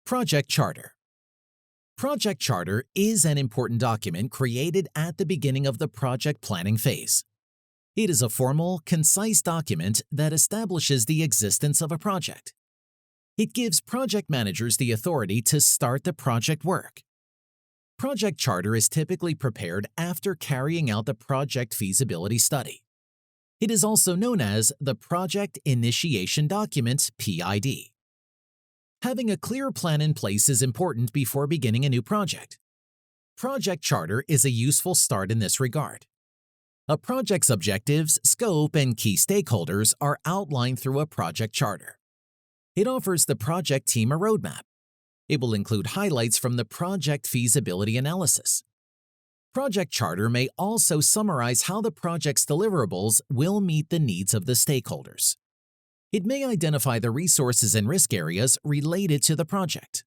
Project Charter. Project Charter is an important document created at the beginning of the project planning phase. It is a formal, concise document that establishes the existence of a project. It gives project managers the authority to start the project work. Project Charter is typically prepared after carrying out the project feasibility study. It is also known as the Project Initiation Document (PID). Having a clear plan in place is important before beginning a new project. Project Charter is a useful start in this regard. A project's objectives, scope, and key stakeholders are outlined through a project charter. It offers the project team a roadmap. It will include highlights from the project feasibility analysis. Project Charter may also summarize how the project's deliverables will meet the needs of the stakeholders. It may identify the resources and risk areas related to the project.